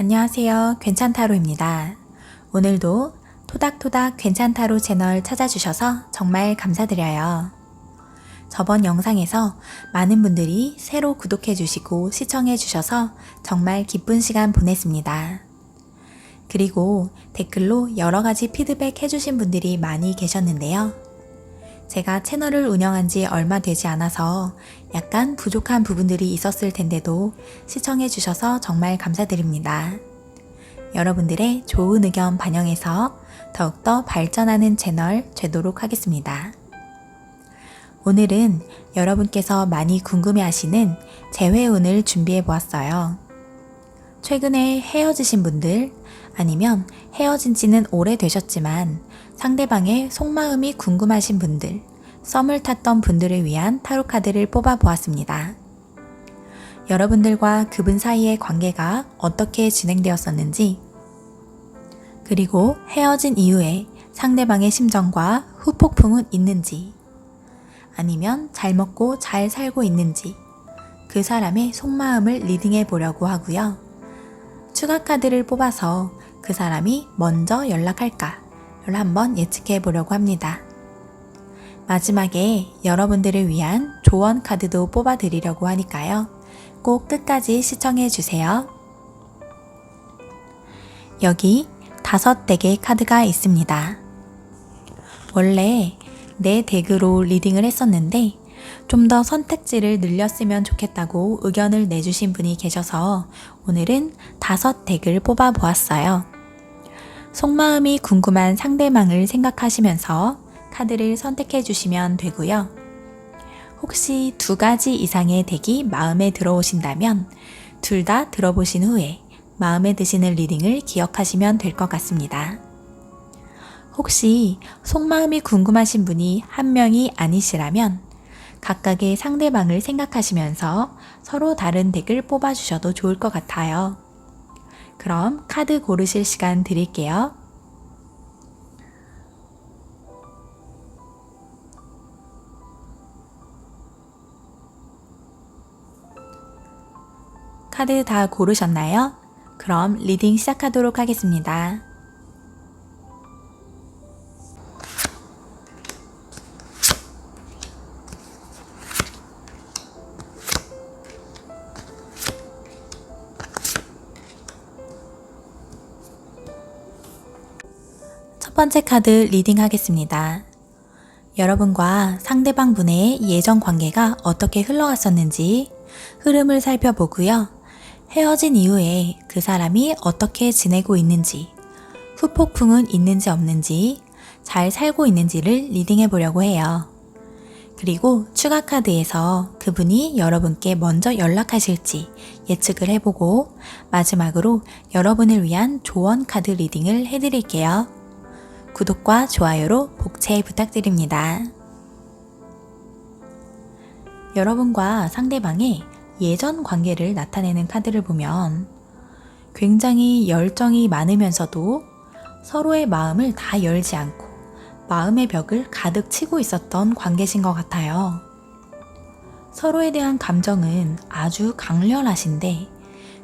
안녕하세요. 괜찮타로입니다. 오늘도 토닥토닥 괜찮타로 채널 찾아주셔서 정말 감사드려요. 저번 영상에서 많은 분들이 새로 구독해주시고 시청해주셔서 정말 기쁜 시간 보냈습니다. 그리고 댓글로 여러가지 피드백 해주신 분들이 많이 계셨는데요. 제가 채널을 운영한 지 얼마 되지 않아서 약간 부족한 부분들이 있었을 텐데도 시청해주셔서 정말 감사드립니다. 여러분들의 좋은 의견 반영해서 더욱더 발전하는 채널 되도록 하겠습니다. 오늘은 여러분께서 많이 궁금해하시는 재회운을 준비해 보았어요. 최근에 헤어지신 분들, 아니면 헤어진 지는 오래되셨지만 상대방의 속마음이 궁금하신 분들, 썸을 탔던 분들을 위한 타로 카드를 뽑아 보았습니다. 여러분들과 그분 사이의 관계가 어떻게 진행되었었는지, 그리고 헤어진 이후에 상대방의 심정과 후폭풍은 있는지, 아니면 잘 먹고 잘 살고 있는지, 그 사람의 속마음을 리딩해 보려고 하고요. 추가 카드를 뽑아서 그 사람이 먼저 연락할까를 한번 예측해 보려고 합니다. 마지막에 여러분들을 위한 조언 카드도 뽑아 드리려고 하니까요. 꼭 끝까지 시청해 주세요. 여기 5덱의 카드가 있습니다. 원래 4덱으로 리딩을 했었는데 좀 더 선택지를 늘렸으면 좋겠다고 의견을 내주신 분이 계셔서 오늘은 5덱을 뽑아 보았어요. 속마음이 궁금한 상대방을 생각하시면서 카드를 선택해 주시면 되고요. 혹시 2가지 이상의 덱이 마음에 들어오신다면 둘 다 들어보신 후에 마음에 드시는 리딩을 기억하시면 될 것 같습니다. 혹시 속마음이 궁금하신 분이 한 명이 아니시라면 각각의 상대방을 생각하시면서 서로 다른 덱을 뽑아주셔도 좋을 것 같아요. 그럼 카드 고르실 시간 드릴게요. 카드 다 고르셨나요? 그럼 리딩 시작하도록 하겠습니다. 첫 번째 카드 리딩 하겠습니다. 여러분과 상대방 분의 예전 관계가 어떻게 흘러갔었는지 흐름을 살펴보고요. 헤어진 이후에 그 사람이 어떻게 지내고 있는지, 후폭풍은 있는지 없는지, 잘 살고 있는지를 리딩해 보려고 해요. 그리고 추가 카드에서 그분이 여러분께 먼저 연락하실지 예측을 해보고 마지막으로 여러분을 위한 조언 카드 리딩을 해드릴게요. 구독과 좋아요로 복채 부탁드립니다. 여러분과 상대방의 예전 관계를 나타내는 카드를 보면 굉장히 열정이 많으면서도 서로의 마음을 다 열지 않고 마음의 벽을 가득 치고 있었던 관계신 것 같아요. 서로에 대한 감정은 아주 강렬하신데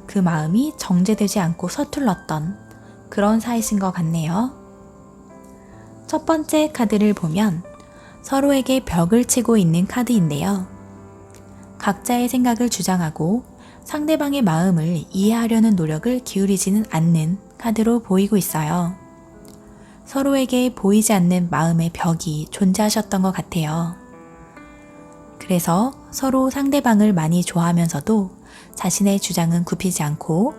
그 마음이 정제되지 않고 서툴렀던 그런 사이신 것 같네요. 첫 번째 카드를 보면 서로에게 벽을 치고 있는 카드인데요. 각자의 생각을 주장하고 상대방의 마음을 이해하려는 노력을 기울이지는 않는 카드로 보이고 있어요. 서로에게 보이지 않는 마음의 벽이 존재하셨던 것 같아요. 그래서 서로 상대방을 많이 좋아하면서도 자신의 주장은 굽히지 않고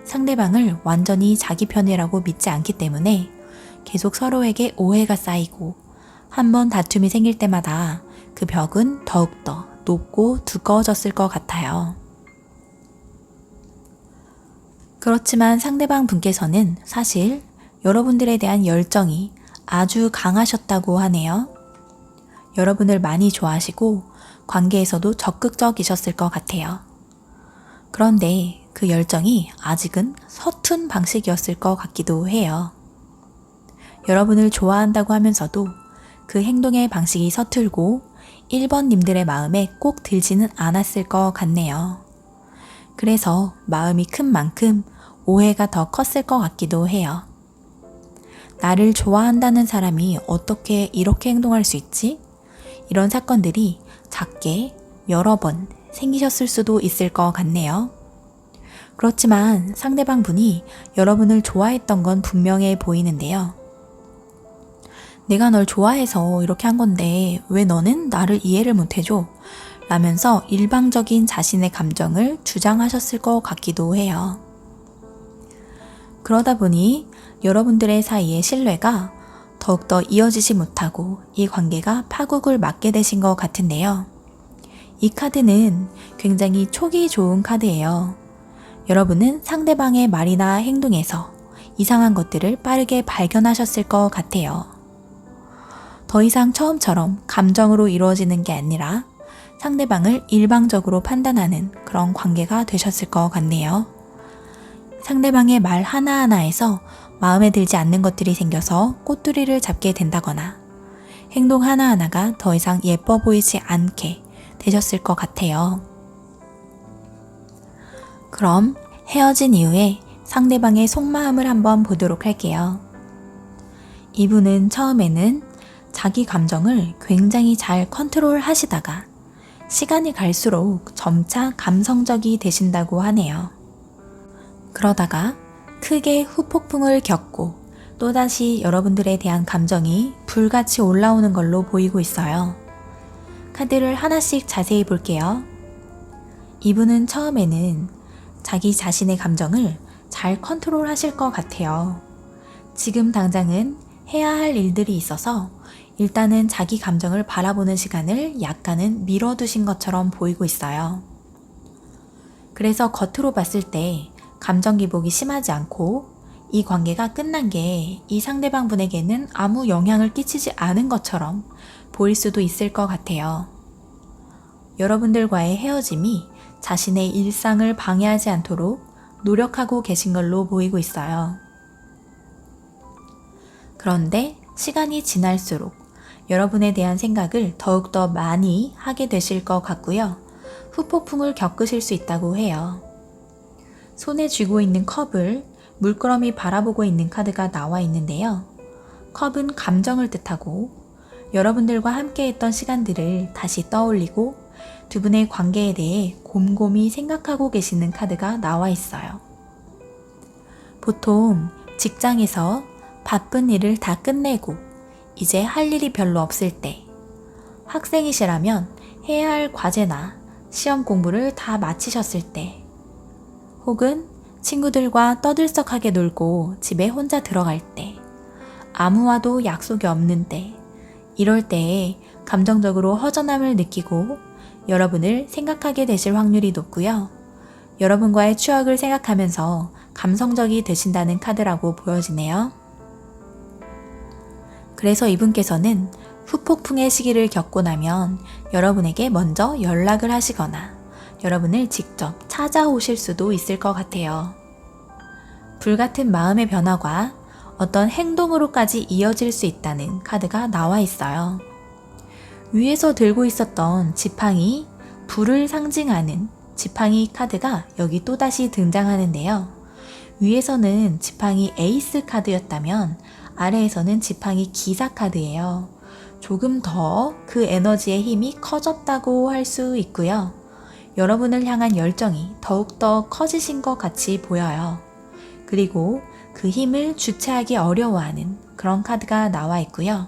상대방을 완전히 자기 편이라고 믿지 않기 때문에 계속 서로에게 오해가 쌓이고 한번 다툼이 생길 때마다 그 벽은 더욱더 높고 두꺼워졌을 것 같아요. 그렇지만 상대방 분께서는 사실 여러분들에 대한 열정이 아주 강하셨다고 하네요. 여러분을 많이 좋아하시고 관계에서도 적극적이셨을 것 같아요. 그런데 그 열정이 아직은 서툰 방식이었을 것 같기도 해요. 여러분을 좋아한다고 하면서도 그 행동의 방식이 서툴고 1번님들의 마음에 꼭 들지는 않았을 것 같네요. 그래서 마음이 큰 만큼 오해가 더 컸을 것 같기도 해요. 나를 좋아한다는 사람이 어떻게 이렇게 행동할 수 있지? 이런 사건들이 작게 여러 번 생기셨을 수도 있을 것 같네요. 그렇지만 상대방 분이 여러분을 좋아했던 건 분명해 보이는데요. 내가 널 좋아해서 이렇게 한 건데 왜 너는 나를 이해를 못해줘? 라면서 일방적인 자신의 감정을 주장하셨을 것 같기도 해요. 그러다 보니 여러분들의 사이의 신뢰가 더욱더 이어지지 못하고 이 관계가 파국을 맞게 되신 것 같은데요. 이 카드는 굉장히 촉이 좋은 카드예요. 여러분은 상대방의 말이나 행동에서 이상한 것들을 빠르게 발견하셨을 것 같아요. 더 이상 처음처럼 감정으로 이루어지는 게 아니라 상대방을 일방적으로 판단하는 그런 관계가 되셨을 것 같네요. 상대방의 말 하나하나에서 마음에 들지 않는 것들이 생겨서 꼬투리를 잡게 된다거나 행동 하나하나가 더 이상 예뻐 보이지 않게 되셨을 것 같아요. 그럼 헤어진 이후에 상대방의 속마음을 한번 보도록 할게요. 이분은 처음에는 자기 감정을 굉장히 잘 컨트롤 하시다가 시간이 갈수록 점차 감성적이 되신다고 하네요. 그러다가 크게 후폭풍을 겪고 또다시 여러분들에 대한 감정이 불같이 올라오는 걸로 보이고 있어요. 카드를 하나씩 자세히 볼게요. 이분은 처음에는 자기 자신의 감정을 잘 컨트롤 하실 것 같아요. 지금 당장은 해야 할 일들이 있어서 일단은 자기 감정을 바라보는 시간을 약간은 미뤄두신 것처럼 보이고 있어요. 그래서 겉으로 봤을 때 감정 기복이 심하지 않고 이 관계가 끝난 게 이 상대방 분에게는 아무 영향을 끼치지 않은 것처럼 보일 수도 있을 것 같아요. 여러분들과의 헤어짐이 자신의 일상을 방해하지 않도록 노력하고 계신 걸로 보이고 있어요. 그런데 시간이 지날수록 여러분에 대한 생각을 더욱더 많이 하게 되실 것 같고요. 후폭풍을 겪으실 수 있다고 해요. 손에 쥐고 있는 컵을 물끄러미 바라보고 있는 카드가 나와 있는데요. 컵은 감정을 뜻하고 여러분들과 함께했던 시간들을 다시 떠올리고 두 분의 관계에 대해 곰곰이 생각하고 계시는 카드가 나와 있어요. 보통 직장에서 바쁜 일을 다 끝내고 이제 할 일이 별로 없을 때, 학생이시라면 해야 할 과제나 시험 공부를 다 마치셨을 때, 혹은 친구들과 떠들썩하게 놀고 집에 혼자 들어갈 때, 아무와도 약속이 없는 때, 이럴 때에 감정적으로 허전함을 느끼고 여러분을 생각하게 되실 확률이 높고요. 여러분과의 추억을 생각하면서 감성적이 되신다는 카드라고 보여지네요. 그래서 이분께서는 후폭풍의 시기를 겪고 나면 여러분에게 먼저 연락을 하시거나 여러분을 직접 찾아오실 수도 있을 것 같아요. 불같은 마음의 변화가 어떤 행동으로까지 이어질 수 있다는 카드가 나와 있어요. 위에서 들고 있었던 지팡이, 불을 상징하는 지팡이 카드가 여기 또다시 등장하는데요. 위에서는 지팡이 에이스 카드였다면 아래에서는 지팡이 기사 카드예요. 조금 더 그 에너지의 힘이 커졌다고 할 수 있고요. 여러분을 향한 열정이 더욱더 커지신 것 같이 보여요. 그리고 그 힘을 주체하기 어려워하는 그런 카드가 나와 있고요.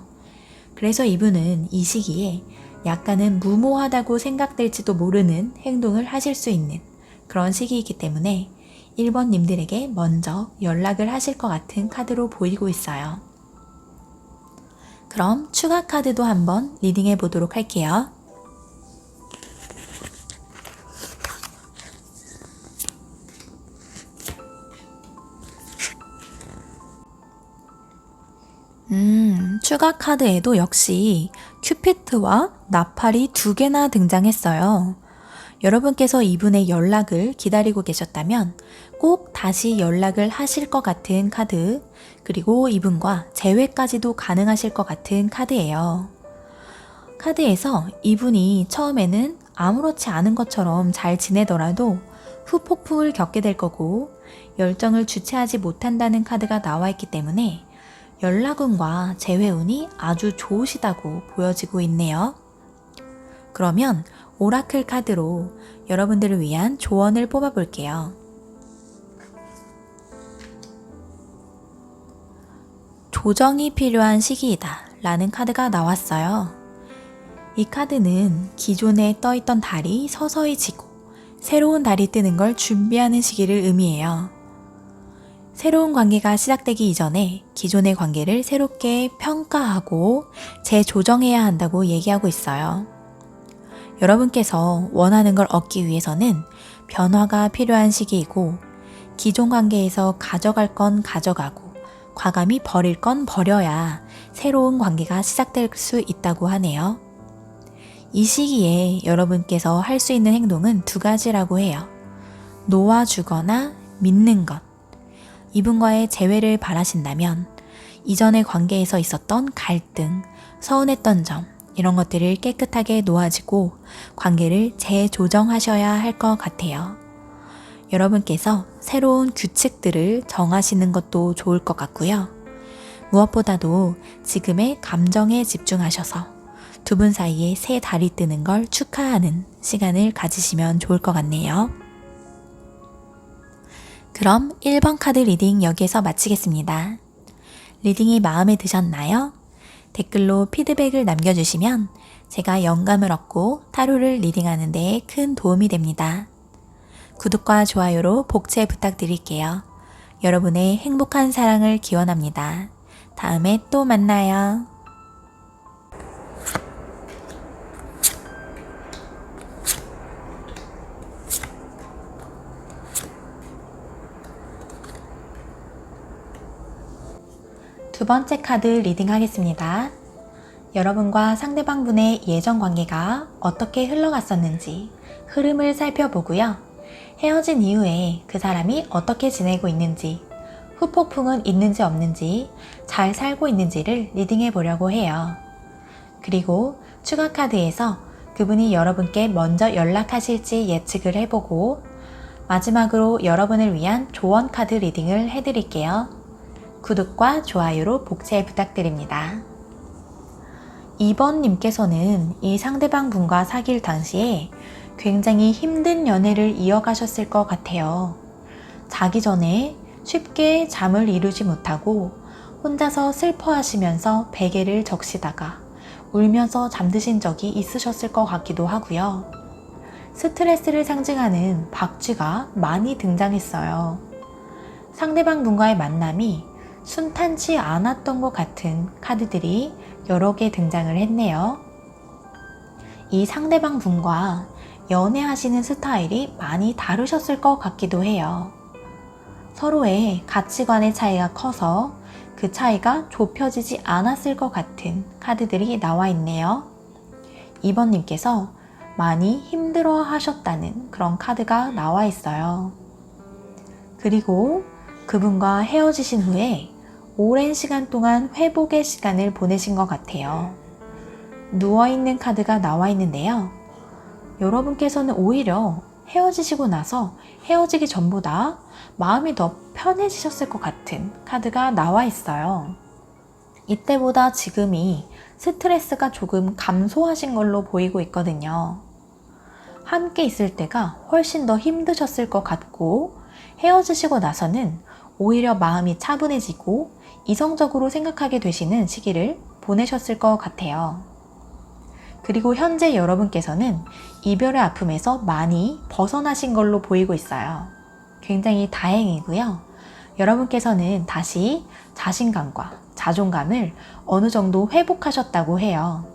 그래서 이분은 이 시기에 약간은 무모하다고 생각될지도 모르는 행동을 하실 수 있는 그런 시기이기 때문에 1번님들에게 먼저 연락을 하실 것 같은 카드로 보이고 있어요. 그럼 추가 카드도 한번 리딩해 보도록 할게요. 추가 카드에도 역시 큐피트와 나팔이 2개나 등장했어요. 여러분께서 이분의 연락을 기다리고 계셨다면 꼭 다시 연락을 하실 것 같은 카드, 그리고 이분과 재회까지도 가능하실 것 같은 카드예요. 카드에서 이분이 처음에는 아무렇지 않은 것처럼 잘 지내더라도 후폭풍을 겪게 될 거고 열정을 주체하지 못한다는 카드가 나와 있기 때문에 연락운과 재회운이 아주 좋으시다고 보여지고 있네요. 그러면 오라클 카드로 여러분들을 위한 조언을 뽑아볼게요. 조정이 필요한 시기이다 라는 카드가 나왔어요. 이 카드는 기존에 떠있던 달이 서서히 지고 새로운 달이 뜨는 걸 준비하는 시기를 의미해요. 새로운 관계가 시작되기 이전에 기존의 관계를 새롭게 평가하고 재조정해야 한다고 얘기하고 있어요. 여러분께서 원하는 걸 얻기 위해서는 변화가 필요한 시기이고 기존 관계에서 가져갈 건 가져가고 과감히 버릴 건 버려야 새로운 관계가 시작될 수 있다고 하네요. 이 시기에 여러분께서 할 수 있는 행동은 두 가지라고 해요. 놓아주거나 믿는 것. 이분과의 재회를 바라신다면 이전의 관계에서 있었던 갈등, 서운했던 점 이런 것들을 깨끗하게 놓아지고 관계를 재조정하셔야 할 것 같아요. 여러분께서 새로운 규칙들을 정하시는 것도 좋을 것 같고요. 무엇보다도 지금의 감정에 집중하셔서 두 분 사이에 새 달이 뜨는 걸 축하하는 시간을 가지시면 좋을 것 같네요. 그럼 1번 카드 리딩 여기에서 마치겠습니다. 리딩이 마음에 드셨나요? 댓글로 피드백을 남겨주시면 제가 영감을 얻고 타로를 리딩하는 데 큰 도움이 됩니다. 구독과 좋아요로 복채 부탁드릴게요. 여러분의 행복한 사랑을 기원합니다. 다음에 또 만나요. 두 번째 카드 리딩 하겠습니다. 여러분과 상대방 분의 예전 관계가 어떻게 흘러갔었는지 흐름을 살펴보고요. 헤어진 이후에 그 사람이 어떻게 지내고 있는지, 후폭풍은 있는지 없는지, 잘 살고 있는지를 리딩해 보려고 해요. 그리고 추가 카드에서 그분이 여러분께 먼저 연락하실지 예측을 해보고 마지막으로 여러분을 위한 조언 카드 리딩을 해드릴게요. 구독과 좋아요로 복채 부탁드립니다. 2번님께서는 이 상대방 분과 사귈 당시에 굉장히 힘든 연애를 이어가셨을 것 같아요. 자기 전에 쉽게 잠을 이루지 못하고 혼자서 슬퍼하시면서 베개를 적시다가 울면서 잠드신 적이 있으셨을 것 같기도 하고요. 스트레스를 상징하는 박쥐가 많이 등장했어요. 상대방 분과의 만남이 순탄치 않았던 것 같은 카드들이 여러 개 등장을 했네요. 이 상대방 분과 연애하시는 스타일이 많이 다르셨을 것 같기도 해요. 서로의 가치관의 차이가 커서 그 차이가 좁혀지지 않았을 것 같은 카드들이 나와 있네요. 2번님께서 많이 힘들어 하셨다는 그런 카드가 나와 있어요. 그리고 그분과 헤어지신 후에 오랜 시간 동안 회복의 시간을 보내신 것 같아요. 누워있는 카드가 나와 있는데요. 여러분께서는 오히려 헤어지시고 나서 헤어지기 전보다 마음이 더 편해지셨을 것 같은 카드가 나와 있어요. 이때보다 지금이 스트레스가 조금 감소하신 걸로 보이고 있거든요. 함께 있을 때가 훨씬 더 힘드셨을 것 같고 헤어지시고 나서는 오히려 마음이 차분해지고 이성적으로 생각하게 되시는 시기를 보내셨을 것 같아요. 그리고 현재 여러분께서는 이별의 아픔에서 많이 벗어나신 걸로 보이고 있어요. 굉장히 다행이고요. 여러분께서는 다시 자신감과 자존감을 어느 정도 회복하셨다고 해요.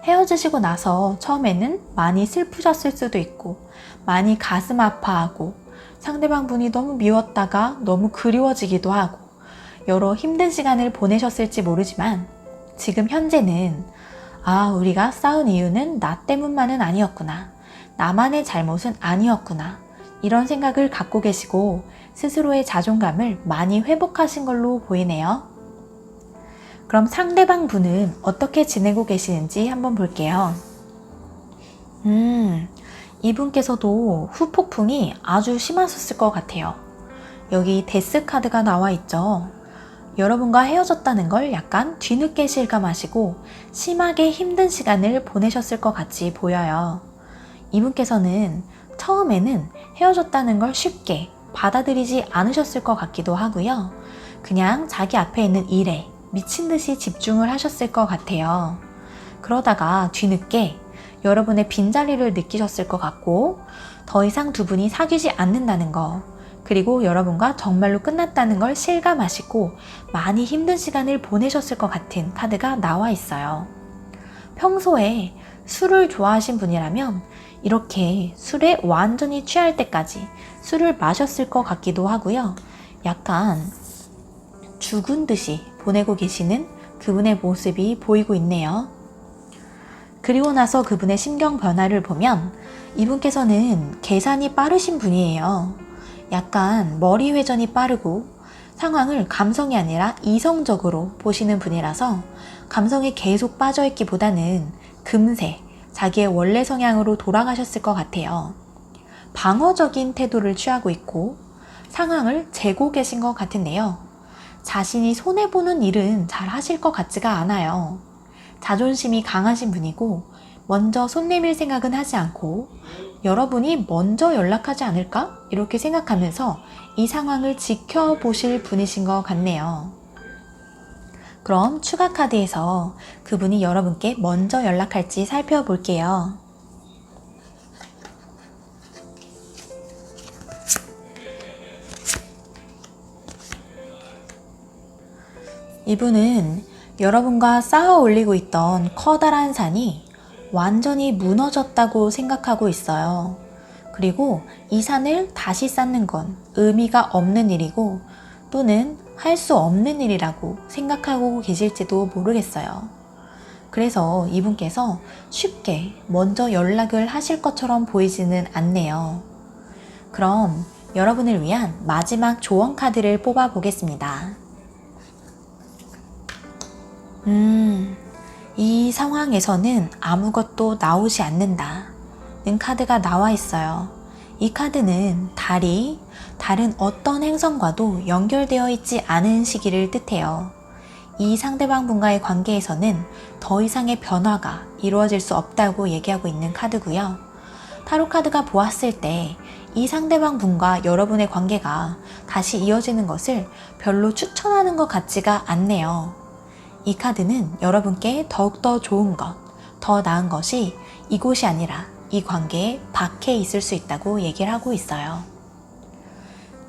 헤어지시고 나서 처음에는 많이 슬프셨을 수도 있고 많이 가슴 아파하고 상대방 분이 너무 미웠다가 너무 그리워지기도 하고 여러 힘든 시간을 보내셨을지 모르지만 지금 현재는 우리가 싸운 이유는 나 때문만은 아니었구나. 나만의 잘못은 아니었구나. 이런 생각을 갖고 계시고 스스로의 자존감을 많이 회복하신 걸로 보이네요. 그럼 상대방 분은 어떻게 지내고 계시는지 한번 볼게요. 이분께서도 후폭풍이 아주 심하셨을 것 같아요. 여기 데스 카드가 나와 있죠. 여러분과 헤어졌다는 걸 약간 뒤늦게 실감하시고 심하게 힘든 시간을 보내셨을 것 같이 보여요. 이분께서는 처음에는 헤어졌다는 걸 쉽게 받아들이지 않으셨을 것 같기도 하고요. 그냥 자기 앞에 있는 일에 미친 듯이 집중을 하셨을 것 같아요. 그러다가 뒤늦게 여러분의 빈자리를 느끼셨을 것 같고 더 이상 두 분이 사귀지 않는다는 거, 그리고 여러분과 정말로 끝났다는 걸 실감하시고 많이 힘든 시간을 보내셨을 것 같은 카드가 나와 있어요. 평소에 술을 좋아하신 분이라면 이렇게 술에 완전히 취할 때까지 술을 마셨을 것 같기도 하고요. 약간 죽은 듯이 보내고 계시는 그분의 모습이 보이고 있네요. 그리고 나서 그분의 심경 변화를 보면 이분께서는 계산이 빠르신 분이에요. 약간 머리 회전이 빠르고 상황을 감성이 아니라 이성적으로 보시는 분이라서 감성에 계속 빠져있기보다는 금세 자기의 원래 성향으로 돌아가셨을 것 같아요. 방어적인 태도를 취하고 있고 상황을 재고 계신 것 같은데요. 자신이 손해보는 일은 잘 하실 것 같지가 않아요. 자존심이 강하신 분이고 먼저 손 내밀 생각은 하지 않고 여러분이 먼저 연락하지 않을까? 이렇게 생각하면서 이 상황을 지켜보실 분이신 것 같네요. 그럼 추가 카드에서 그분이 여러분께 먼저 연락할지 살펴볼게요. 이분은 여러분과 쌓아 올리고 있던 커다란 산이 완전히 무너졌다고 생각하고 있어요. 그리고 이 산을 다시 쌓는 건 의미가 없는 일이고 또는 할 수 없는 일이라고 생각하고 계실지도 모르겠어요. 그래서 이분께서 쉽게 먼저 연락을 하실 것처럼 보이지는 않네요. 그럼 여러분을 위한 마지막 조언 카드를 뽑아 보겠습니다. 이 상황에서는 아무것도 나오지 않는다 는 카드가 나와 있어요. 이 카드는 달이 다른 어떤 행성과도 연결되어 있지 않은 시기를 뜻해요. 이 상대방 분과의 관계에서는 더 이상의 변화가 이루어질 수 없다고 얘기하고 있는 카드고요. 타로 카드가 보았을 때 이 상대방 분과 여러분의 관계가 다시 이어지는 것을 별로 추천하는 것 같지가 않네요. 이 카드는 여러분께 더욱더 좋은 것, 더 나은 것이 이곳이 아니라 이 관계의 밖에 있을 수 있다고 얘기를 하고 있어요.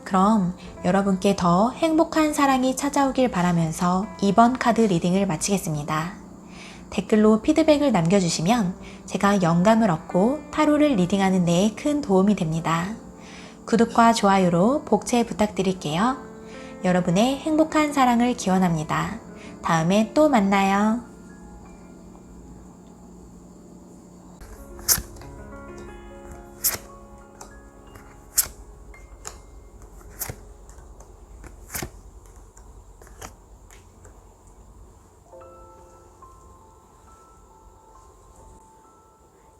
그럼 여러분께 더 행복한 사랑이 찾아오길 바라면서 이번 카드 리딩을 마치겠습니다. 댓글로 피드백을 남겨주시면 제가 영감을 얻고 타로를 리딩하는 데에 큰 도움이 됩니다. 구독과 좋아요로 복채 부탁드릴게요. 여러분의 행복한 사랑을 기원합니다. 다음에 또 만나요.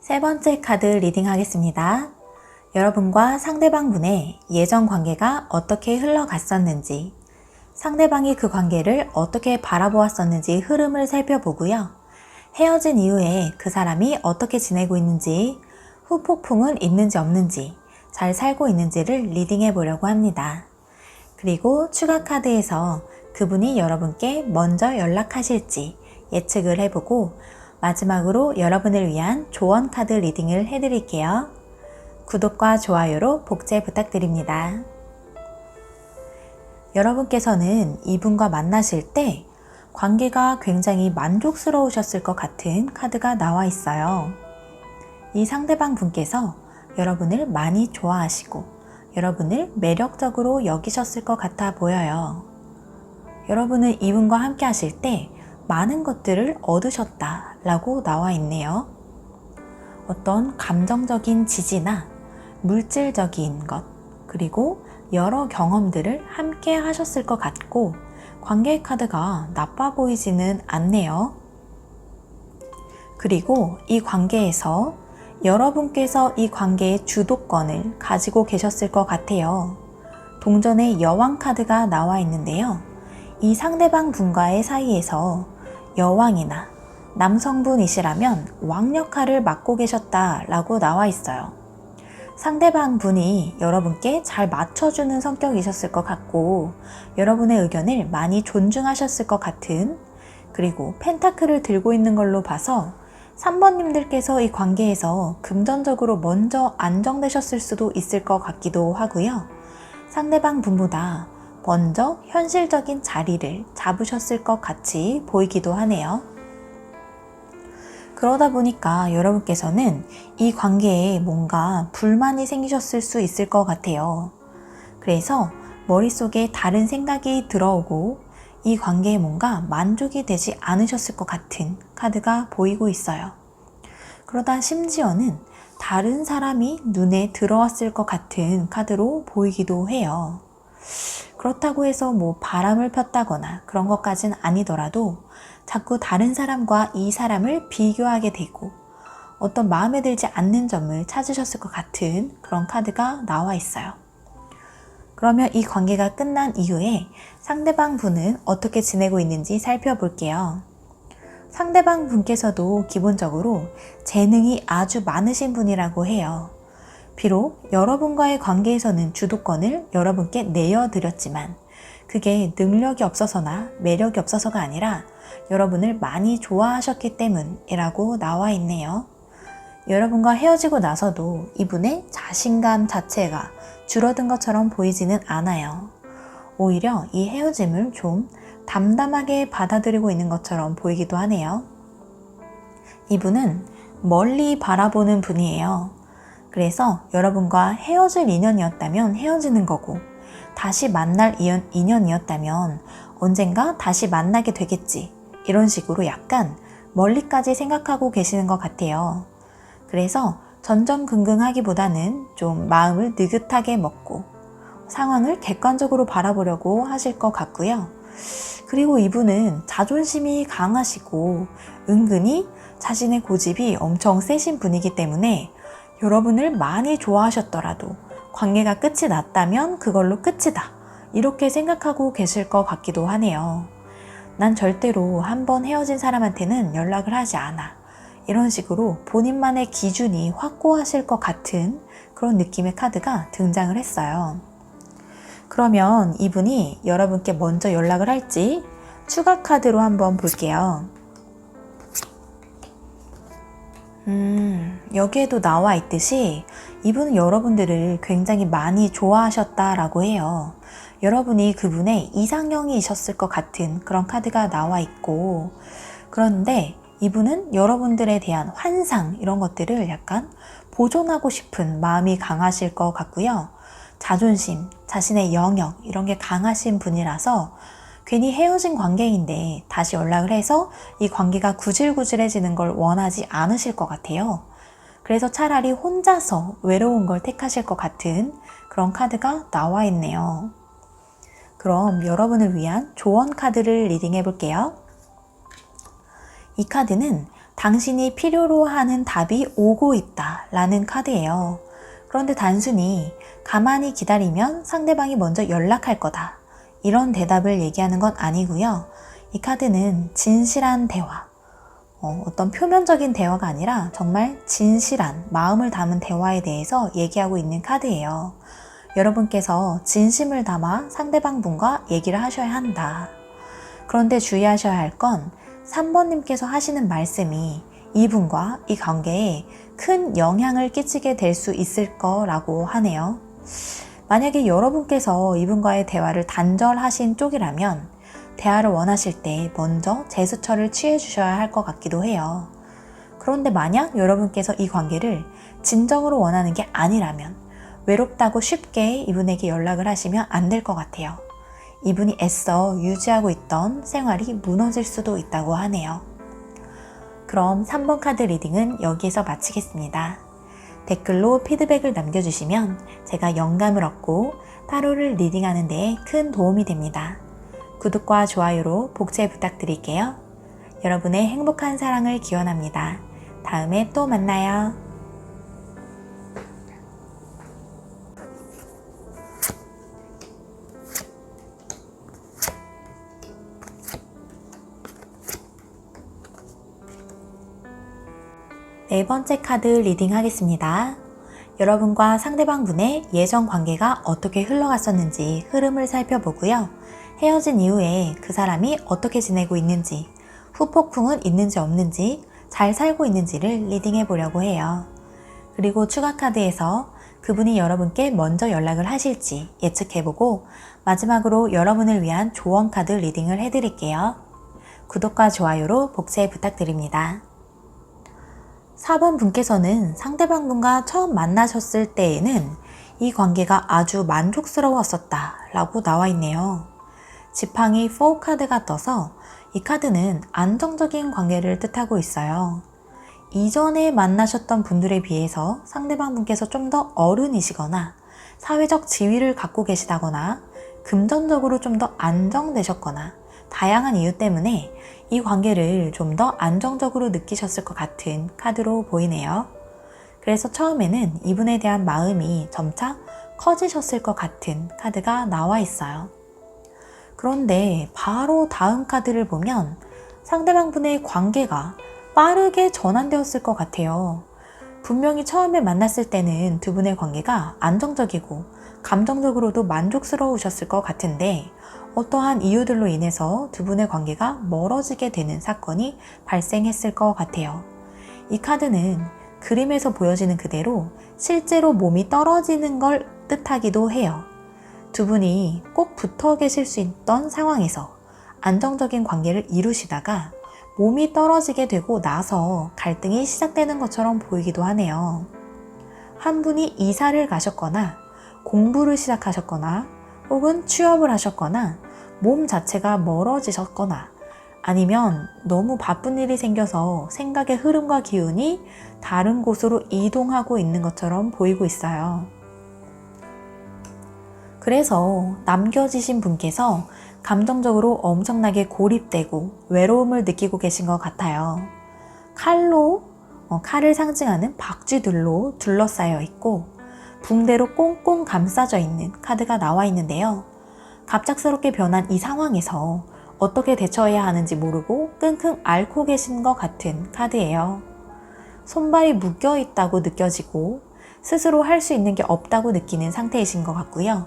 세 번째 카드 리딩 하겠습니다. 여러분과 상대방 분의 예전 관계가 어떻게 흘러갔었는지, 상대방이 그 관계를 어떻게 바라보았었는지 흐름을 살펴보고요. 헤어진 이후에 그 사람이 어떻게 지내고 있는지, 후폭풍은 있는지 없는지, 잘 살고 있는지를 리딩해 보려고 합니다. 그리고 추가 카드에서 그분이 여러분께 먼저 연락하실지 예측을 해보고 마지막으로 여러분을 위한 조언 카드 리딩을 해드릴게요. 구독과 좋아요로 복제 부탁드립니다. 여러분께서는 이분과 만나실 때 관계가 굉장히 만족스러우셨을 것 같은 카드가 나와 있어요. 이 상대방 분께서 여러분을 많이 좋아하시고 여러분을 매력적으로 여기셨을 것 같아 보여요. 여러분은 이분과 함께 하실 때 많은 것들을 얻으셨다 라고 나와 있네요. 어떤 감정적인 지지나 물질적인 것, 그리고 여러 경험들을 함께 하셨을 것 같고 관계 카드가 나빠 보이지는 않네요. 그리고 이 관계에서 여러분께서 이 관계의 주도권을 가지고 계셨을 것 같아요. 동전의 여왕 카드가 나와 있는데요. 이 상대방 분과의 사이에서 여왕이나 남성분이시라면 왕 역할을 맡고 계셨다라고 나와 있어요. 상대방 분이 여러분께 잘 맞춰주는 성격이셨을 것 같고, 여러분의 의견을 많이 존중하셨을 것 같은, 그리고 펜타클을 들고 있는 걸로 봐서 3번님들께서 이 관계에서 금전적으로 먼저 안정되셨을 수도 있을 것 같기도 하고요. 상대방 분보다 먼저 현실적인 자리를 잡으셨을 것 같이 보이기도 하네요. 그러다 보니까 여러분께서는 이 관계에 뭔가 불만이 생기셨을 수 있을 것 같아요. 그래서 머릿속에 다른 생각이 들어오고 이 관계에 뭔가 만족이 되지 않으셨을 것 같은 카드가 보이고 있어요. 그러다 심지어는 다른 사람이 눈에 들어왔을 것 같은 카드로 보이기도 해요. 그렇다고 해서 뭐 바람을 폈다거나 그런 것까진 아니더라도 자꾸 다른 사람과 이 사람을 비교하게 되고 어떤 마음에 들지 않는 점을 찾으셨을 것 같은 그런 카드가 나와 있어요. 그러면 이 관계가 끝난 이후에 상대방 분은 어떻게 지내고 있는지 살펴볼게요. 상대방 분께서도 기본적으로 재능이 아주 많으신 분이라고 해요. 비록 여러분과의 관계에서는 주도권을 여러분께 내어드렸지만 그게 능력이 없어서나 매력이 없어서가 아니라 여러분을 많이 좋아하셨기 때문이라고 나와 있네요. 여러분과 헤어지고 나서도 이분의 자신감 자체가 줄어든 것처럼 보이지는 않아요. 오히려 이 헤어짐을 좀 담담하게 받아들이고 있는 것처럼 보이기도 하네요. 이분은 멀리 바라보는 분이에요. 그래서 여러분과 헤어질 인연이었다면 헤어지는 거고, 다시 만날 인연이었다면 언젠가 다시 만나게 되겠지, 이런 식으로 약간 멀리까지 생각하고 계시는 것 같아요. 그래서 전전긍긍하기보다는 좀 마음을 느긋하게 먹고 상황을 객관적으로 바라보려고 하실 것 같고요. 그리고 이분은 자존심이 강하시고 은근히 자신의 고집이 엄청 세신 분이기 때문에 여러분을 많이 좋아하셨더라도 관계가 끝이 났다면 그걸로 끝이다, 이렇게 생각하고 계실 것 같기도 하네요. 난 절대로 한번 헤어진 사람한테는 연락을 하지 않아, 이런 식으로 본인만의 기준이 확고하실 것 같은 그런 느낌의 카드가 등장을 했어요. 그러면 이분이 여러분께 먼저 연락을 할지 추가 카드로 한번 볼게요. 여기에도 나와 있듯이 이분은 여러분들을 굉장히 많이 좋아하셨다라고 해요. 여러분이 그분의 이상형이셨을 것 같은 그런 카드가 나와 있고, 그런데 이분은 여러분들에 대한 환상, 이런 것들을 약간 보존하고 싶은 마음이 강하실 것 같고요. 자존심, 자신의 영역, 이런 게 강하신 분이라서 괜히 헤어진 관계인데 다시 연락을 해서 이 관계가 구질구질해지는 걸 원하지 않으실 것 같아요. 그래서 차라리 혼자서 외로운 걸 택하실 것 같은 그런 카드가 나와 있네요. 그럼 여러분을 위한 조언 카드를 리딩해 볼게요. 이 카드는 당신이 필요로 하는 답이 오고 있다 라는 카드예요. 그런데 단순히 가만히 기다리면 상대방이 먼저 연락할 거다, 이런 대답을 얘기하는 건 아니고요. 이 카드는 진실한 대화, 어떤 표면적인 대화가 아니라 정말 진실한 마음을 담은 대화에 대해서 얘기하고 있는 카드예요. 여러분께서 진심을 담아 상대방 분과 얘기를 하셔야 한다. 그런데 주의하셔야 할 건 3번님께서 하시는 말씀이 이분과 이 관계에 큰 영향을 끼치게 될 수 있을 거라고 하네요. 만약에 여러분께서 이분과의 대화를 단절하신 쪽이라면 대화를 원하실 때 먼저 제스처를 취해 주셔야 할 것 같기도 해요. 그런데 만약 여러분께서 이 관계를 진정으로 원하는 게 아니라면 외롭다고 쉽게 이분에게 연락을 하시면 안 될 것 같아요. 이분이 애써 유지하고 있던 생활이 무너질 수도 있다고 하네요. 그럼 3번 카드 리딩은 여기에서 마치겠습니다. 댓글로 피드백을 남겨주시면 제가 영감을 얻고 타로를 리딩하는 데 큰 도움이 됩니다. 구독과 좋아요로 복제 부탁드릴게요. 여러분의 행복한 사랑을 기원합니다. 다음에 또 만나요. 네 번째 카드 리딩 하겠습니다. 여러분과 상대방 분의 예전 관계가 어떻게 흘러갔었는지 흐름을 살펴보고요. 헤어진 이후에 그 사람이 어떻게 지내고 있는지, 후폭풍은 있는지 없는지, 잘 살고 있는지를 리딩해 보려고 해요. 그리고 추가 카드에서 그분이 여러분께 먼저 연락을 하실지 예측해보고 마지막으로 여러분을 위한 조언 카드 리딩을 해드릴게요. 구독과 좋아요로 복채 부탁드립니다. 4번 분께서는 상대방 분과 처음 만나셨을 때에는 이 관계가 아주 만족스러웠었다 라고 나와 있네요. 지팡이 4 카드가 떠서 이 카드는 안정적인 관계를 뜻하고 있어요. 이전에 만나셨던 분들에 비해서 상대방 분께서 좀 더 어른이시거나 사회적 지위를 갖고 계시다거나 금전적으로 좀 더 안정되셨거나 다양한 이유 때문에 이 관계를 좀 더 안정적으로 느끼셨을 것 같은 카드로 보이네요. 그래서 처음에는 이분에 대한 마음이 점차 커지셨을 것 같은 카드가 나와 있어요. 그런데 바로 다음 카드를 보면 상대방 분의 관계가 빠르게 전환되었을 것 같아요. 분명히 처음에 만났을 때는 두 분의 관계가 안정적이고 감정적으로도 만족스러우셨을 것 같은데 어떠한 이유들로 인해서 두 분의 관계가 멀어지게 되는 사건이 발생했을 것 같아요. 이 카드는 그림에서 보여지는 그대로 실제로 몸이 떨어지는 걸 뜻하기도 해요. 두 분이 꼭 붙어 계실 수 있던 상황에서 안정적인 관계를 이루시다가 몸이 떨어지게 되고 나서 갈등이 시작되는 것처럼 보이기도 하네요. 한 분이 이사를 가셨거나 공부를 시작하셨거나 혹은 취업을 하셨거나 몸 자체가 멀어지셨거나 아니면 너무 바쁜 일이 생겨서 생각의 흐름과 기운이 다른 곳으로 이동하고 있는 것처럼 보이고 있어요. 그래서 남겨지신 분께서 감정적으로 엄청나게 고립되고 외로움을 느끼고 계신 것 같아요. 칼을 상징하는 박쥐들로 둘러싸여 있고 붕대로 꽁꽁 감싸져 있는 카드가 나와 있는데요. 갑작스럽게 변한 이 상황에서 어떻게 대처해야 하는지 모르고 끙끙 앓고 계신 것 같은 카드예요. 손발이 묶여 있다고 느껴지고 스스로 할 수 있는 게 없다고 느끼는 상태이신 것 같고요.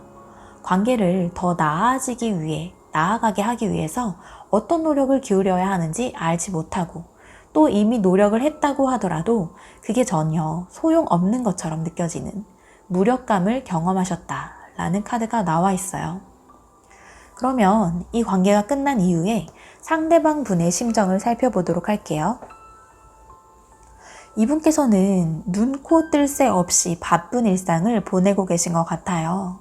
관계를 더 나아가게 하기 위해서 어떤 노력을 기울여야 하는지 알지 못하고 또 이미 노력을 했다고 하더라도 그게 전혀 소용없는 것처럼 느껴지는 무력감을 경험하셨다라는 카드가 나와 있어요. 그러면 이 관계가 끝난 이후에 상대방 분의 심정을 살펴보도록 할게요. 이분께서는 눈, 코, 뜰 새 없이 바쁜 일상을 보내고 계신 것 같아요.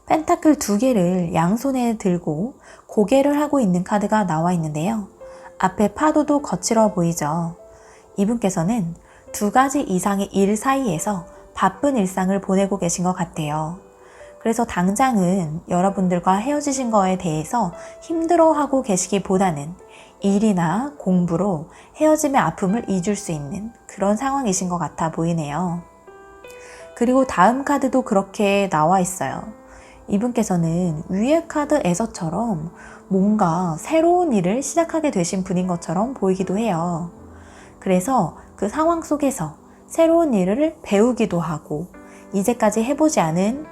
펜타클 2개를 양손에 들고 고개를 하고 있는 카드가 나와 있는데요. 앞에 파도도 거칠어 보이죠. 이분께서는 2가지 이상의 일 사이에서 바쁜 일상을 보내고 계신 것 같아요. 그래서 당장은 여러분들과 헤어지신 거에 대해서 힘들어하고 계시기보다는 일이나 공부로 헤어짐의 아픔을 잊을 수 있는 그런 상황이신 것 같아 보이네요. 그리고 다음 카드도 그렇게 나와 있어요. 이분께서는 위의 카드에서처럼 뭔가 새로운 일을 시작하게 되신 분인 것처럼 보이기도 해요. 그래서 그 상황 속에서 새로운 일을 배우기도 하고 이제까지 해보지 않은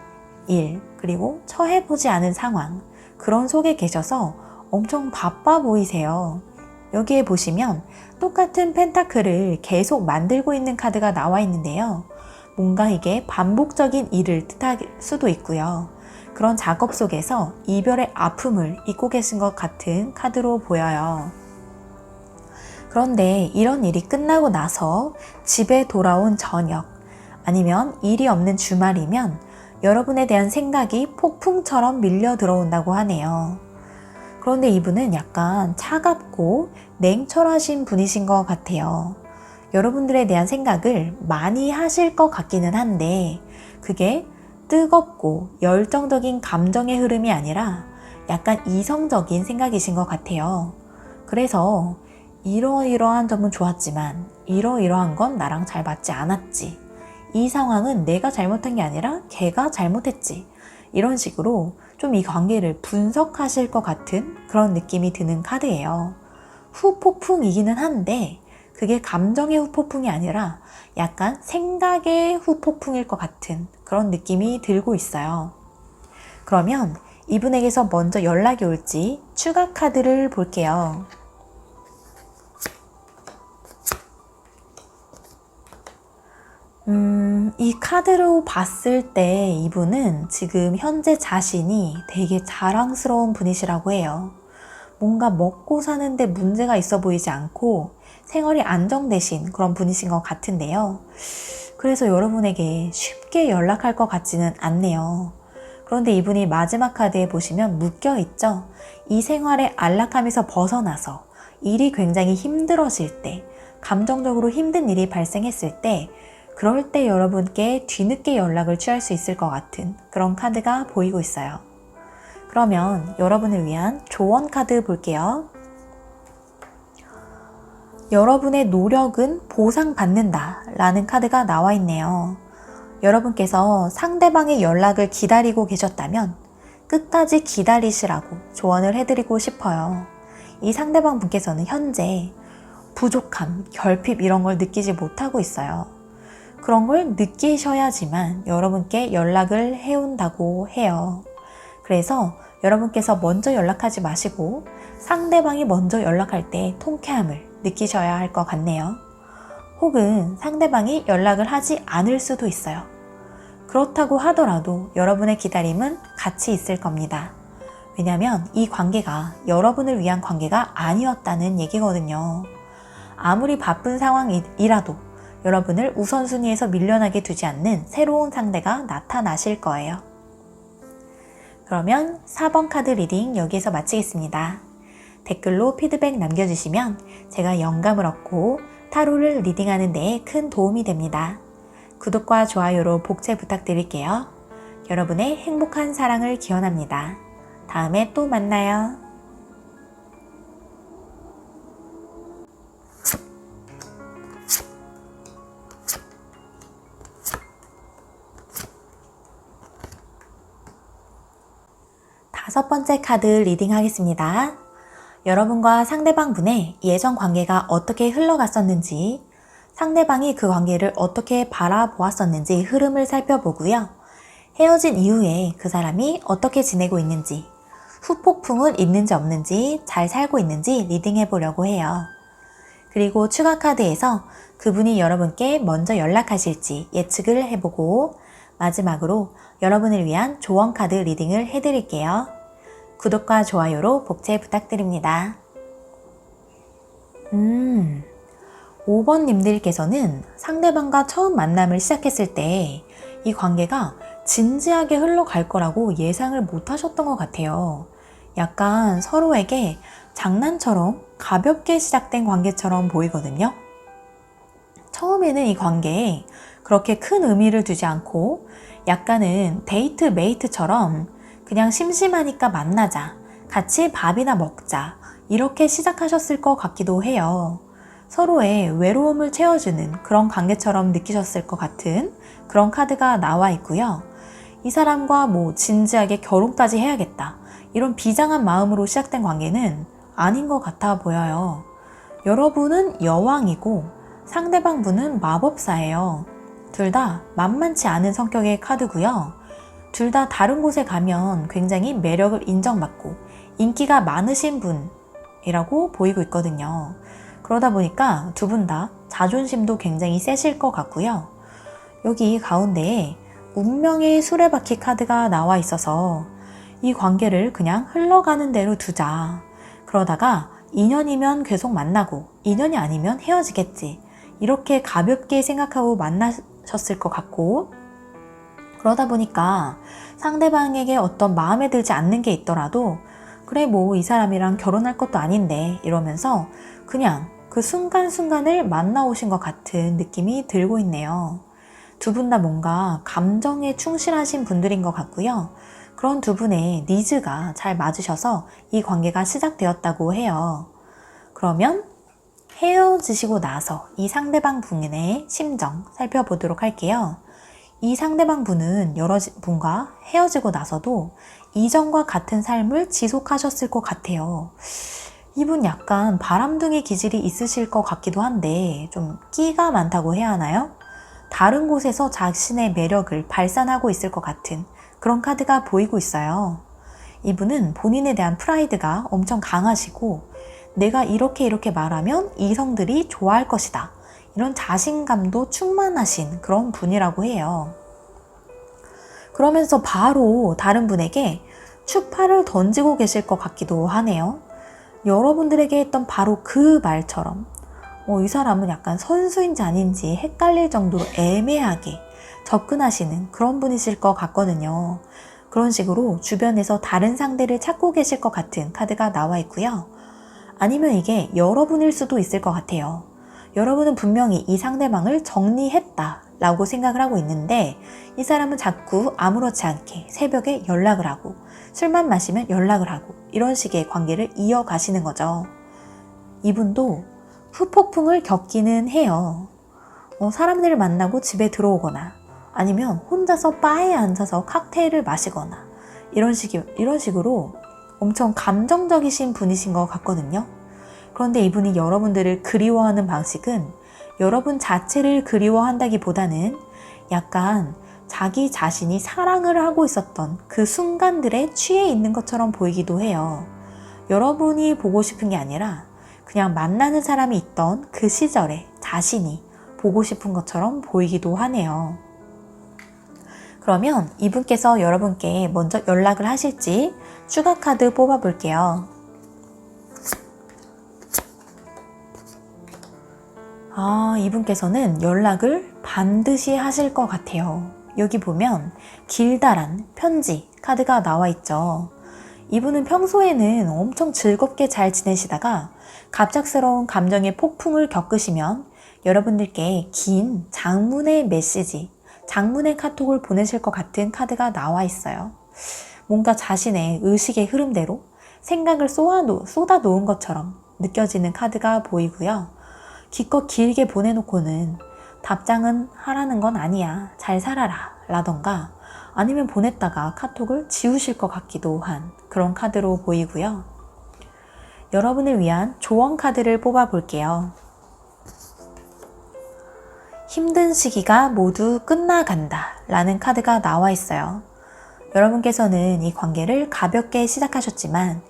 일, 그리고 처해보지 않은 상황, 그런 속에 계셔서 엄청 바빠 보이세요. 여기에 보시면 똑같은 펜타클을 계속 만들고 있는 카드가 나와 있는데요. 뭔가 이게 반복적인 일을 뜻할 수도 있고요. 그런 작업 속에서 이별의 아픔을 잊고 계신 것 같은 카드로 보여요. 그런데 이런 일이 끝나고 나서 집에 돌아온 저녁, 아니면 일이 없는 주말이면 여러분에 대한 생각이 폭풍처럼 밀려 들어온다고 하네요. 그런데 이분은 약간 차갑고 냉철하신 분이신 것 같아요. 여러분들에 대한 생각을 많이 하실 것 같기는 한데 그게 뜨겁고 열정적인 감정의 흐름이 아니라 약간 이성적인 생각이신 것 같아요. 그래서 이러이러한 점은 좋았지만 이러이러한 건 나랑 잘 맞지 않았지. 이 상황은 내가 잘못한 게 아니라 걔가 잘못했지. 이런 식으로 좀 이 관계를 분석하실 것 같은 그런 느낌이 드는 카드예요. 후폭풍이기는 한데 그게 감정의 후폭풍이 아니라 약간 생각의 후폭풍일 것 같은 그런 느낌이 들고 있어요. 그러면 이분에게서 먼저 연락이 올지 추가 카드를 볼게요. 이 카드로 봤을 때 이분은 지금 현재 자신이 되게 자랑스러운 분이시라고 해요. 뭔가 먹고 사는데 문제가 있어 보이지 않고 생활이 안정되신 그런 분이신 것 같은데요. 그래서 여러분에게 쉽게 연락할 것 같지는 않네요. 그런데 이분이 마지막 카드에 보시면 묶여 있죠. 이 생활의 안락함에서 벗어나서 일이 굉장히 힘들어질 때, 감정적으로 힘든 일이 발생했을 때, 그럴 때 여러분께 뒤늦게 연락을 취할 수 있을 것 같은 그런 카드가 보이고 있어요. 그러면 여러분을 위한 조언 카드 볼게요. 여러분의 노력은 보상받는다 라는 카드가 나와 있네요. 여러분께서 상대방의 연락을 기다리고 계셨다면 끝까지 기다리시라고 조언을 해드리고 싶어요. 이 상대방 분께서는 현재 부족함, 결핍 이런 걸 느끼지 못하고 있어요. 그런 걸 느끼셔야지만 여러분께 연락을 해온다고 해요. 그래서 여러분께서 먼저 연락하지 마시고 상대방이 먼저 연락할 때 통쾌함을 느끼셔야 할 것 같네요. 혹은 상대방이 연락을 하지 않을 수도 있어요. 그렇다고 하더라도 여러분의 기다림은 같이 있을 겁니다. 왜냐하면 이 관계가 여러분을 위한 관계가 아니었다는 얘기거든요. 아무리 바쁜 상황이라도 여러분을 우선순위에서 밀려나게 두지 않는 새로운 상대가 나타나실 거예요. 그러면 4번 카드 리딩 여기에서 마치겠습니다. 댓글로 피드백 남겨주시면 제가 영감을 얻고 타로를 리딩하는 데에 큰 도움이 됩니다. 구독과 좋아요로 복제 부탁드릴게요. 여러분의 행복한 사랑을 기원합니다. 다음에 또 만나요. 다섯 번째 카드 리딩 하겠습니다. 여러분과 상대방 분의 예전 관계가 어떻게 흘러갔었는지, 상대방이 그 관계를 어떻게 바라보았었는지 흐름을 살펴보고요. 헤어진 이후에 그 사람이 어떻게 지내고 있는지, 후폭풍은 있는지 없는지, 잘 살고 있는지 리딩해 보려고 해요. 그리고 추가 카드에서 그분이 여러분께 먼저 연락하실지 예측을 해보고 마지막으로 여러분을 위한 조언 카드 리딩을 해드릴게요. 구독과 좋아요로 복제 부탁드립니다. 5번님들께서는 상대방과 처음 만남을 시작했을 때 이 관계가 진지하게 흘러갈 거라고 예상을 못 하셨던 것 같아요. 약간 서로에게 장난처럼 가볍게 시작된 관계처럼 보이거든요. 처음에는 이 관계에 그렇게 큰 의미를 두지 않고 약간은 데이트 메이트처럼 그냥 심심하니까 만나자, 같이 밥이나 먹자 이렇게 시작하셨을 것 같기도 해요. 서로의 외로움을 채워주는 그런 관계처럼 느끼셨을 것 같은 그런 카드가 나와 있고요. 이 사람과 진지하게 결혼까지 해야겠다 이런 비장한 마음으로 시작된 관계는 아닌 것 같아 보여요. 여러분은 여왕이고 상대방 분은 마법사예요. 둘 다 만만치 않은 성격의 카드고요. 둘 다 다른 곳에 가면 굉장히 매력을 인정받고 인기가 많으신 분이라고 보이고 있거든요. 그러다 보니까 두 분 다 자존심도 굉장히 세실 것 같고요. 여기 가운데에 운명의 수레바퀴 카드가 나와 있어서 이 관계를 그냥 흘러가는 대로 두자. 그러다가 인연이면 계속 만나고 인연이 아니면 헤어지겠지. 이렇게 가볍게 생각하고 만나셨을 것 같고 그러다 보니까 상대방에게 어떤 마음에 들지 않는 게 있더라도 그래 이 사람이랑 결혼할 것도 아닌데 이러면서 그냥 그 순간순간을 만나오신 것 같은 느낌이 들고 있네요. 두 분 다 뭔가 감정에 충실하신 분들인 것 같고요. 그런 두 분의 니즈가 잘 맞으셔서 이 관계가 시작되었다고 해요. 그러면 헤어지시고 나서 이 상대방 분의 심정 살펴보도록 할게요. 이 상대방 분은 여러 분과 헤어지고 나서도 이전과 같은 삶을 지속하셨을 것 같아요. 이분 약간 바람둥이 기질이 있으실 것 같기도 한데 좀 끼가 많다고 해야 하나요? 다른 곳에서 자신의 매력을 발산하고 있을 것 같은 그런 카드가 보이고 있어요. 이분은 본인에 대한 프라이드가 엄청 강하시고 내가 이렇게 말하면 이성들이 좋아할 것이다. 이런 자신감도 충만하신 그런 분이라고 해요. 그러면서 바로 다른 분에게 추파를 던지고 계실 것 같기도 하네요. 여러분들에게 했던 바로 그 말처럼 이 사람은 약간 선수인지 아닌지 헷갈릴 정도로 애매하게 접근하시는 그런 분이실 것 같거든요. 그런 식으로 주변에서 다른 상대를 찾고 계실 것 같은 카드가 나와 있고요. 아니면 이게 여러분일 수도 있을 것 같아요. 여러분은 분명히 이 상대방을 정리했다 라고 생각을 하고 있는데 이 사람은 자꾸 아무렇지 않게 새벽에 연락을 하고 술만 마시면 연락을 하고 이런 식의 관계를 이어가시는 거죠. 이분도 후폭풍을 겪기는 해요. 사람들을 만나고 집에 들어오거나 아니면 혼자서 바에 앉아서 칵테일을 마시거나 이런 식으로 엄청 감정적이신 분이신 것 같거든요. 그런데 이분이 여러분들을 그리워하는 방식은 여러분 자체를 그리워한다기보다는 약간 자기 자신이 사랑을 하고 있었던 그 순간들에 취해 있는 것처럼 보이기도 해요. 여러분이 보고 싶은 게 아니라 그냥 만나는 사람이 있던 그 시절에 자신이 보고 싶은 것처럼 보이기도 하네요. 그러면 이분께서 여러분께 먼저 연락을 하실지 추가 카드 뽑아볼게요. 이분께서는 연락을 반드시 하실 것 같아요. 여기 보면 길다란 편지 카드가 나와 있죠. 이분은 평소에는 엄청 즐겁게 잘 지내시다가 갑작스러운 감정의 폭풍을 겪으시면 여러분들께 긴 장문의 메시지, 장문의 카톡을 보내실 것 같은 카드가 나와 있어요. 뭔가 자신의 의식의 흐름대로 생각을 쏟아 놓은 것처럼 느껴지는 카드가 보이고요. 기껏 길게 보내놓고는 답장은 하라는 건 아니야. 잘 살아라. 라던가 아니면 보냈다가 카톡을 지우실 것 같기도 한 그런 카드로 보이고요. 여러분을 위한 조언 카드를 뽑아볼게요. 힘든 시기가 모두 끝나간다 라는 카드가 나와 있어요. 여러분께서는 이 관계를 가볍게 시작하셨지만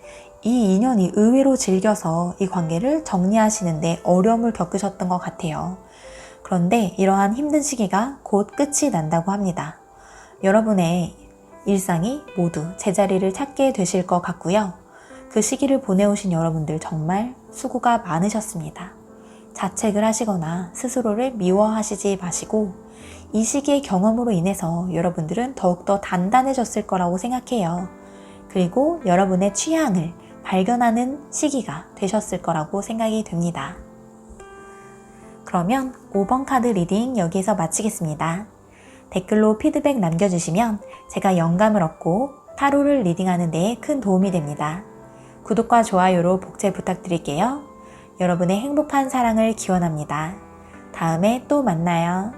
이 인연이 의외로 질겨서 이 관계를 정리하시는데 어려움을 겪으셨던 것 같아요. 그런데 이러한 힘든 시기가 곧 끝이 난다고 합니다. 여러분의 일상이 모두 제자리를 찾게 되실 것 같고요. 그 시기를 보내오신 여러분들 정말 수고가 많으셨습니다. 자책을 하시거나 스스로를 미워하시지 마시고 이 시기의 경험으로 인해서 여러분들은 더욱더 단단해졌을 거라고 생각해요. 그리고 여러분의 취향을 발견하는 시기가 되셨을 거라고 생각이 됩니다. 그러면 5번 카드 리딩 여기에서 마치겠습니다. 댓글로 피드백 남겨주시면 제가 영감을 얻고 타로를 리딩하는 데 큰 도움이 됩니다. 구독과 좋아요로 복제 부탁드릴게요. 여러분의 행복한 사랑을 기원합니다. 다음에 또 만나요.